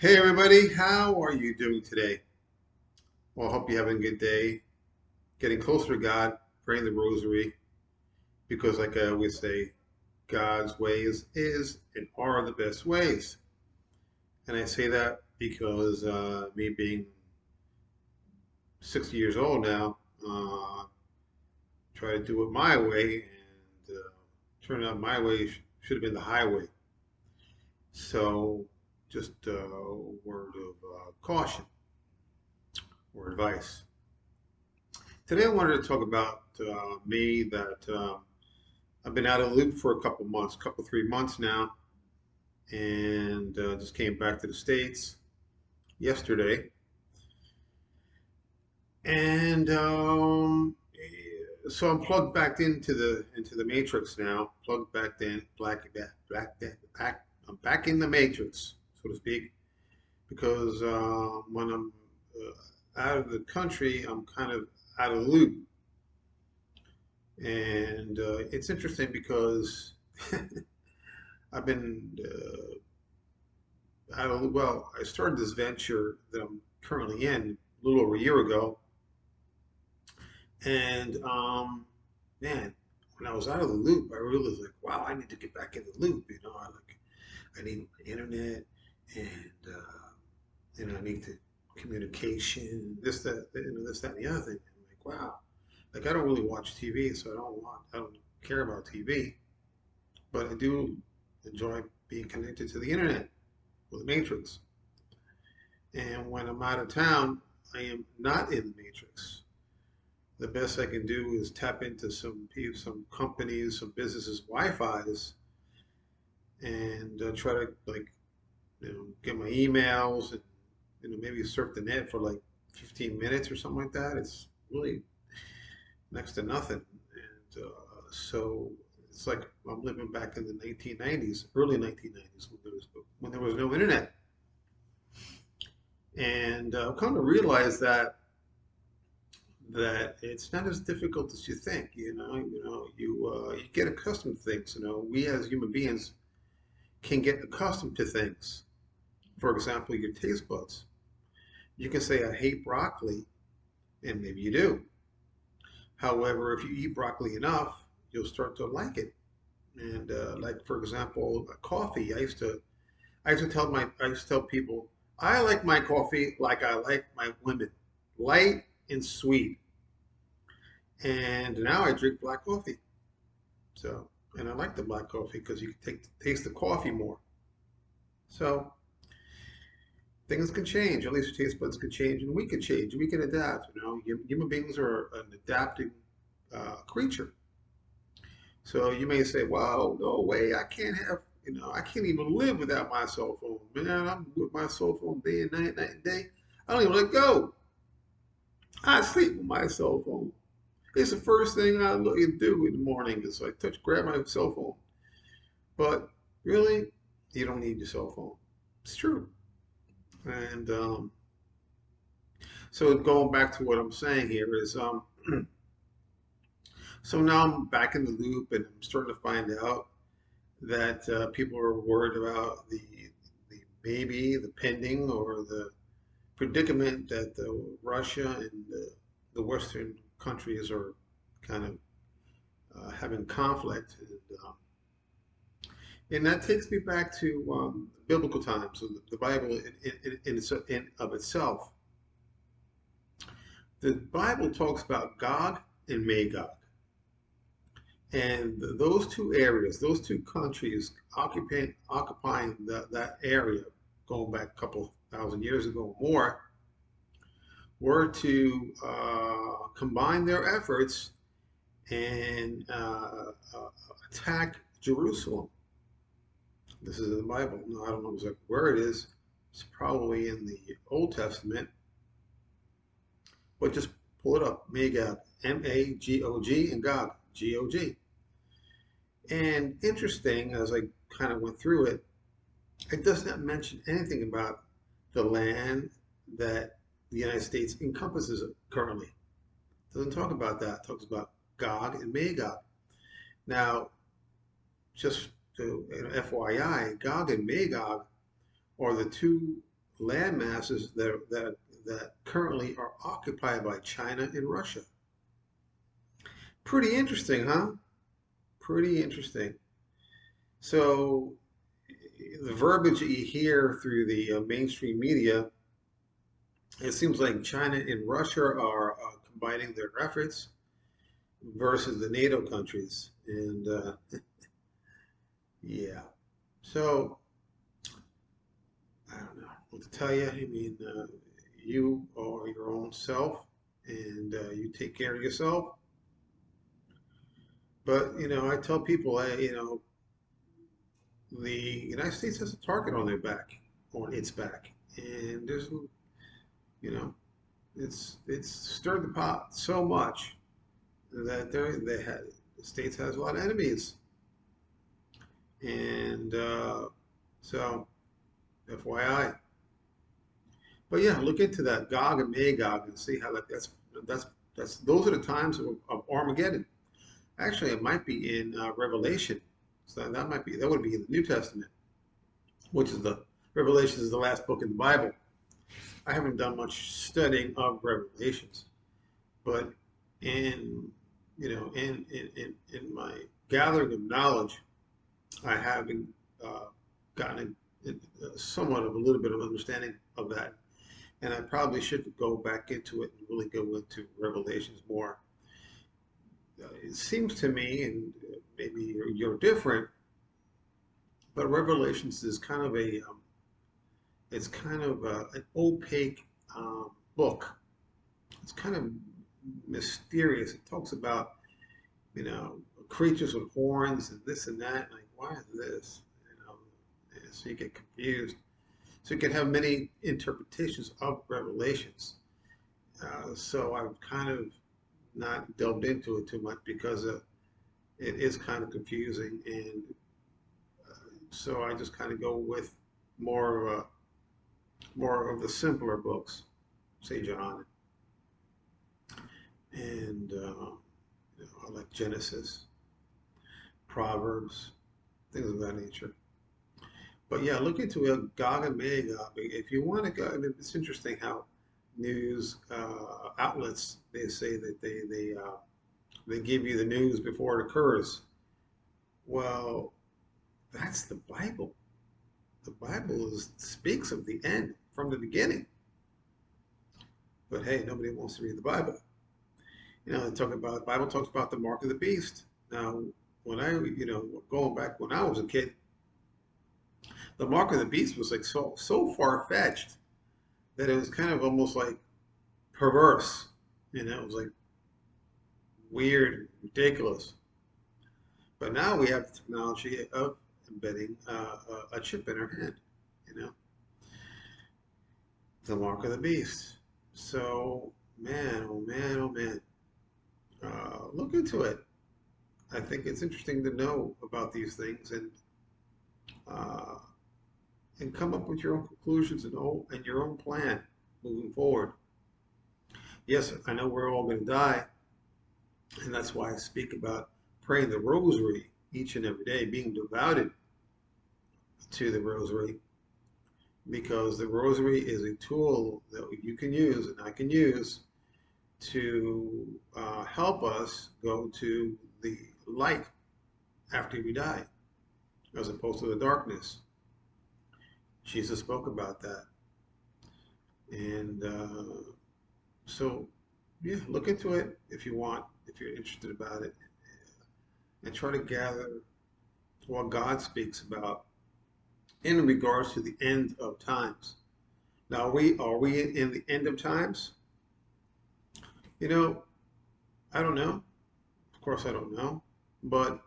Hey everybody, how are you doing today? Well, I hope you're having a good day, getting closer to God, praying the rosary, because like I always say, God's ways is and are the best ways. And I say that because me being 60 years old now, try to do it my way, and turned out my way should have been the highway. So just a word of caution or advice. Today I wanted to talk about me that I've been out of the loop for a couple months, 3 months now, and just came back to the States yesterday. And so I'm plugged back into the matrix now, plugged back in, back. I'm back in the matrix, so to speak, because when I'm out of the country, I'm kind of out of the loop. And it's interesting because I've been well, I started this venture that I'm currently in a little over a year ago, and man, when I was out of the loop, I really was like, wow, I need to get back in the loop. I need internet, and I need the communication, this, that, this, that, and the other thing. I'm like, wow, like I don't really watch TV, so I don't care about TV, but I do enjoy being connected to the internet with the Matrix. And when I'm out of town, I am not in the matrix. The best I can do is tap into some companies, some businesses' Wi-Fi's, and try to get my emails and maybe surf the net for like 15 minutes or something like that. It's really next to nothing, and so it's like I'm living back in the 1990s, early 1990s when there was no internet, and I've come to realize that it's not as difficult as you think. You get accustomed to things. We as human beings can get accustomed to things. For example, your taste buds. You can say, "I hate broccoli," and maybe you do. However, if you eat broccoli enough, you'll start to like it. And like for example, coffee. I used to tell people, I like my coffee like I like my women, light and sweet. And now I drink black coffee. So, and I like the black coffee because you can taste the coffee more. So things can change. At least your taste buds can change, and we can change. We can adapt. Human beings are an adapting creature. So you may say, "Well, no way. I can't have. I can't even live without my cell phone. Man, I'm with my cell phone day and night, night and day. I don't even let go. I sleep with my cell phone. It's the first thing I look and do in the morning is I grab my cell phone. But really, you don't need your cell phone. It's true. And so going back to what I'm saying here is, so now I'm back in the loop and I'm starting to find out that people are worried about the pending or the predicament that Russia and the Western countries are kind of having conflict. And that takes me back to biblical times, so the Bible in of itself. The Bible talks about Gog and Magog. And those two areas, those two countries occupying that area, going back a couple thousand years ago or more, were to combine their efforts and attack Jerusalem. This is in the Bible. No, I don't know exactly where it is. It's probably in the Old Testament, but just pull it up. Magog, Magog, and Gog, Gog. And interesting, as I kind of went through it, it does not mention anything about the land that the United States encompasses currently. It doesn't talk about that. It talks about Gog and Magog. Now, just to FYI, Gog and Magog are the two land masses that currently are occupied by China and Russia. Pretty interesting, huh? Pretty interesting. So the verbiage that you hear through the mainstream media, it seems like China and Russia are combining their efforts versus the NATO countries. And yeah, so I don't know what to tell you. I mean, you are your own self, and you take care of yourself. But I tell people, the United States has a target on their back, on its back, and you know, it's stirred the pot so much that the states has a lot of enemies, and so FYI. But yeah, look into that Gog and Magog and see how that's that's those are the times of Armageddon. Actually, it might be in Revelation, so that would be in the New Testament, which is the Revelation is the last book in the Bible. I haven't done much studying of Revelations, but in in my gathering of knowledge, I have gotten somewhat of a little bit of understanding of that, and I probably should go back into it and really go into Revelations more. It seems to me, and maybe you're different, but Revelations is kind of it's kind of an opaque book. It's kind of mysterious. It talks about creatures with horns and this and that. Like, why is this? And so you get confused. So you can have many interpretations of Revelations. So I've kind of not delved into it too much because it is kind of confusing, and so I just kind of go with more of more of the simpler books, say John, and I like Genesis, Proverbs, things of that nature. But yeah, look into Gog and Magog. If you want to go, I mean, it's interesting how news outlets they say that they give you the news before it occurs. Well, that's the Bible. The Bible speaks of the end from the beginning. But hey, nobody wants to read the Bible. The Bible talks about the mark of the beast. Now, when going back when I was a kid, the mark of the beast was like so far fetched that it was kind of almost like perverse. It was like weird, ridiculous. But now we have the technology of embedding a chip in our hand. You know, the mark of the beast. So, man, oh man, oh man, look into it. I think it's interesting to know about these things uh, and come up with your own conclusions and your own plan moving forward. Yes, I know we're all going to die, and that's why I speak about praying the rosary each and every day, being devoted to the rosary, because the rosary is a tool that you can use and I can use to help us go to the light after we die, as opposed to the darkness. Jesus spoke about that. And so, yeah, look into it if you want, if you're interested about it, and try to gather what God speaks about in regards to the end of times. Now, are we in the end of times? You know, I don't know. Of course, I don't know. But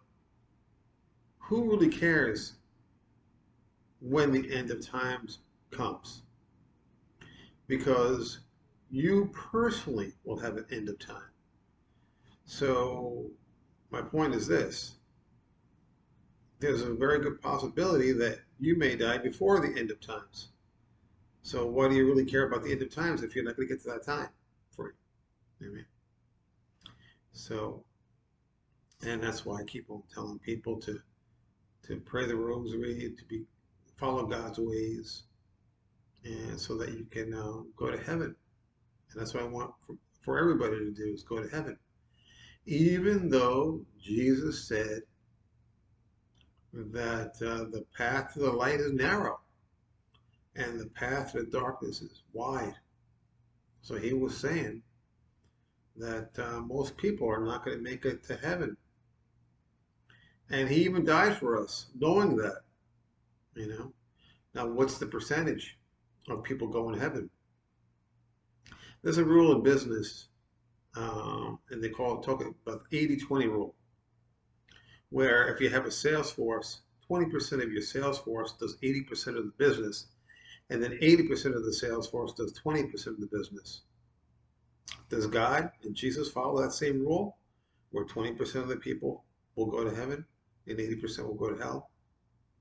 who really cares when the end of times comes? Because you personally will have an end of time. So my point is this. There's a very good possibility that you may die before the end of times. So why do you really care about the end of times if you're not going to get to that time for you? You know what I mean? So, and that's why I keep on telling people to pray the rosary, follow God's ways, and so that you can go to heaven. And that's what I want for everybody to do is go to heaven. Even though Jesus said that the path to the light is narrow and the path to the darkness is wide. So he was saying that most people are not going to make it to heaven. And he even died for us, knowing that, you know. Now, what's the percentage of people going to heaven? There's a rule in business, and they call it talking about the 80-20 rule, where if you have a sales force, 20% of your sales force does 80% of the business, and then 80% of the sales force does 20% of the business. Does God and Jesus follow that same rule, where 20% of the people will go to heaven and 80% will go to hell?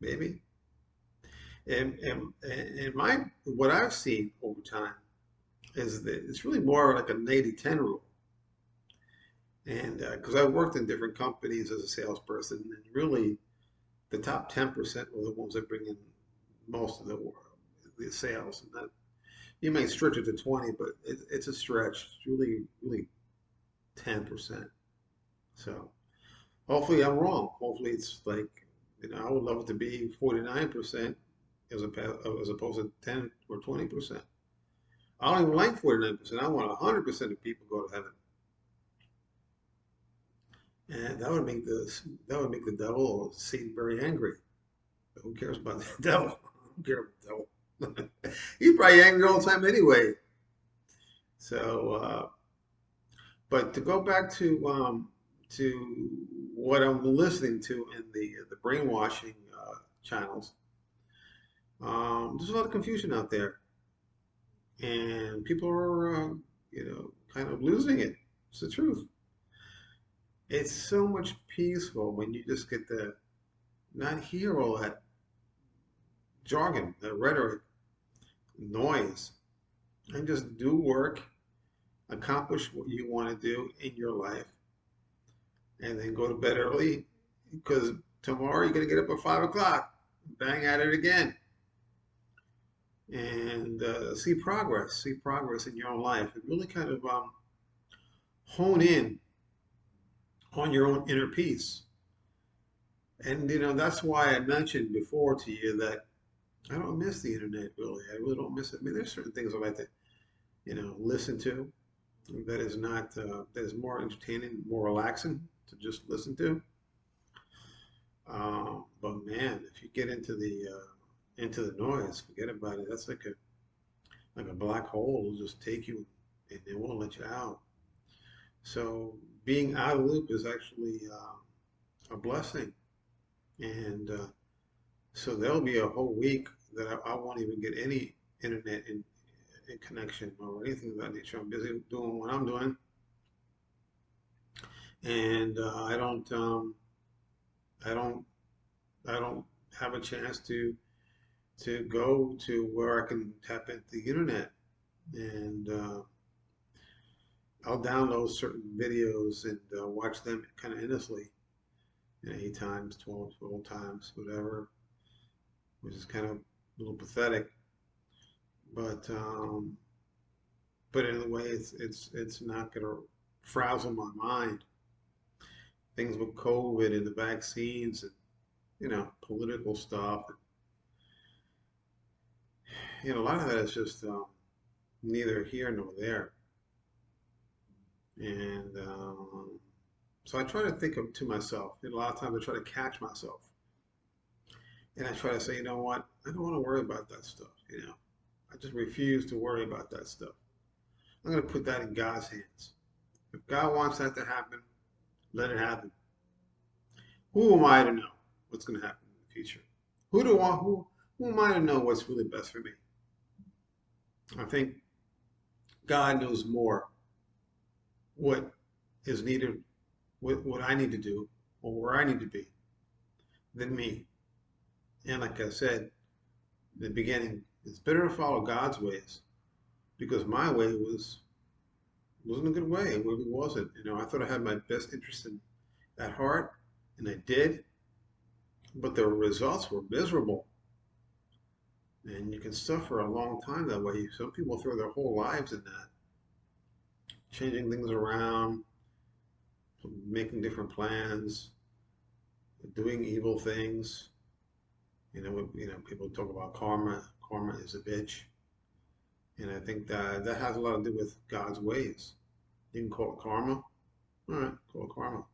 Maybe. And what I've seen over time is that it's really more like an 80-10 rule. And because I've worked in different companies as a salesperson, and really the top 10% are the ones that bring in most of the sales. And that you may stretch it to 20, but it's a stretch. It's really, really 10%. So hopefully I'm wrong. Hopefully it's like, I would love it to be 49% as opposed to 10 or 20%. I don't even like 49%. I want 100% of people go to heaven. And that would make the devil or Satan very angry. But who cares about the devil? I don't care about the devil. He's probably angry all the time anyway. So, but to go back to what I'm listening to in the brainwashing channels, there's a lot of confusion out there, and people are kind of losing it. It's the truth. It's so much peaceful when you just get to not hear all that jargon, that rhetoric, noise, and just do work, accomplish what you want to do in your life, and then go to bed early because tomorrow you're going to get up at 5 o'clock, bang at it again, and see progress in your own life, and really kind of hone in on your own inner peace. And that's why I mentioned before to you that I don't miss the internet really. I really don't miss it. I mean, there's certain things I like to, listen to that is not that is more entertaining, more relaxing to just listen to. But man, if you get into the noise, forget about it. That's like a black hole. It'll just take you and it won't let you out. So being out of the loop is actually a blessing. And so there'll be a whole week that I won't even get any internet in connection or anything of that nature. I'm busy doing what I'm doing, and I don't, I don't have a chance to go to where I can tap into the internet, and I'll download certain videos and watch them kind of endlessly, 8 times, 12 times, whatever, which is kind of a little pathetic. But in a way, it's not going to frazzle my mind. Things with COVID and the vaccines and political stuff. A lot of that is just neither here nor there. And so I try to think of to myself. A lot of times I try to catch myself, and I try to say, you know what? I don't want to worry about that stuff. I just refuse to worry about that stuff. I'm going to put that in God's hands. If God wants that to happen, let it happen. Who am I to know what's going to happen in the future? Who am I to know what's really best for me? I think God knows more what is needed, what I need to do, or where I need to be than me. And like I said in the beginning, it's better to follow God's ways because my way wasn't a good way. It really wasn't. I thought I had my best interest at heart, and I did, but the results were miserable. And you can suffer a long time that way. Some people throw their whole lives in that, changing things around, making different plans, doing evil things. People talk about karma. Karma is a bitch, and I think that that has a lot to do with God's ways. You can call it karma. All right, call it karma.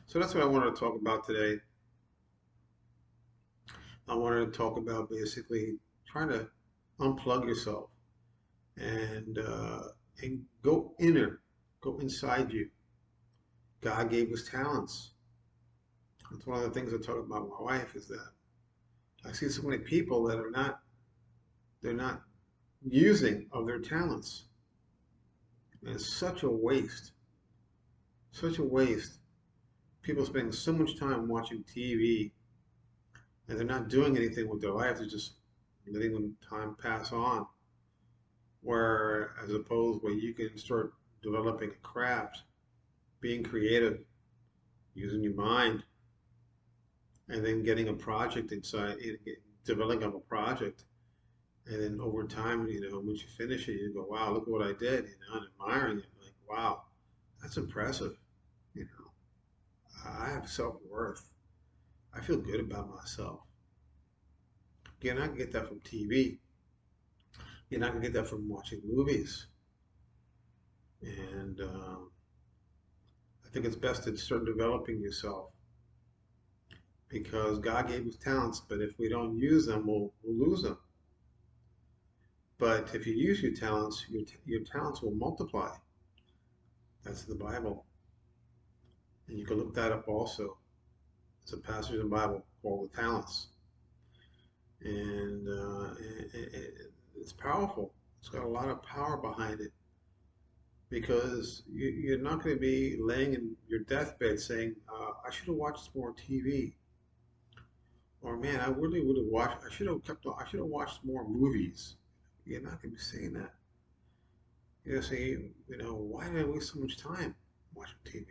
So that's what I wanted to talk about today. I wanted to talk about basically trying to unplug yourself and go inner, go inside you. God gave us talents. That's one of the things I talk about with my wife is that I see so many people that they're not using of their talents. And it's such a waste, such a waste. People spending so much time watching TV and they're not doing anything with their life. They're just letting them time pass on. Where as opposed where you can start developing a craft, being creative, using your mind, and then getting a project inside, developing up a project, and then over time, once you finish it, you go, "Wow, look what I did," and admiring it, like, "Wow, that's impressive." You know, I have self-worth. I feel good about myself. You're not gonna get that from TV. You're not gonna get that from watching movies. And I think it's best to start developing yourself because God gave us talents, but if we don't use them, we'll lose them. But if you use your talents will multiply. That's the Bible. And you can look that up also. It's a passage in the Bible called the talents. And it's powerful. It's got a lot of power behind it because you're not going to be laying in your deathbed saying, I should have watched more TV. Or man, I really would have watched, I should have watched more movies. You're not going to be saying that. You're saying, why did I waste so much time watching TV?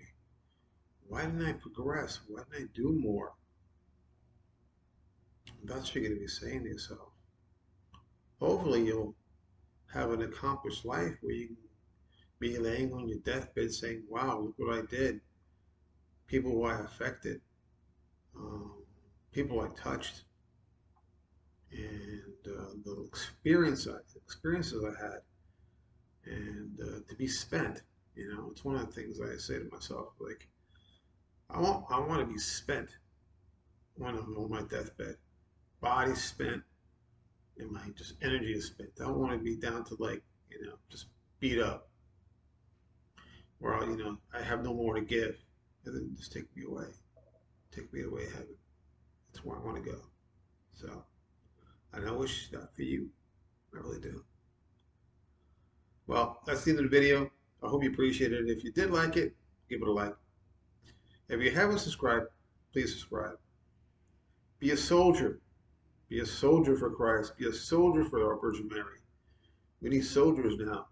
Why didn't I progress? Why didn't I do more? That's what you're going to be saying to yourself. Hopefully, you'll have an accomplished life where you can be laying on your deathbed saying, wow, look what I did. People who I affected, um, people I touched, and the experiences I had, and to be spent. It's one of the things I say to myself, like, I want to be spent when I'm on my deathbed. Body spent, and my just energy is spent. I don't want to be down to like, just beat up, where I have no more to give, and then just take me away, heaven. That's where I want to go. So, and I wish that for you. I really do. Well, that's the end of the video. I hope you appreciated it. If you did like it, give it a like. If you haven't subscribed, please subscribe. Be a soldier. Be a soldier for Christ. Be a soldier for our Virgin Mary. We need soldiers now.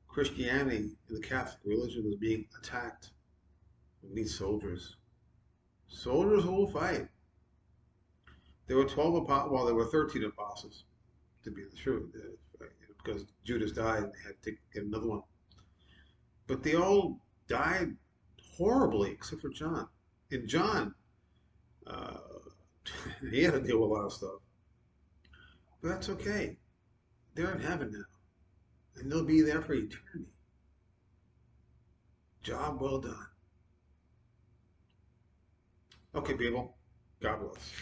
Christianity and the Catholic religion is being attacked. We need soldiers. Soldiers who will fight. There were 12 apostles, well, there were 13 apostles, to be the truth, because Judas died and they had to get another one. But they all died horribly, except for John. And John, uh, he had to deal with a lot of stuff. But that's okay. They're in heaven now, and they'll be there for eternity. Job well done. Okay, people. God bless.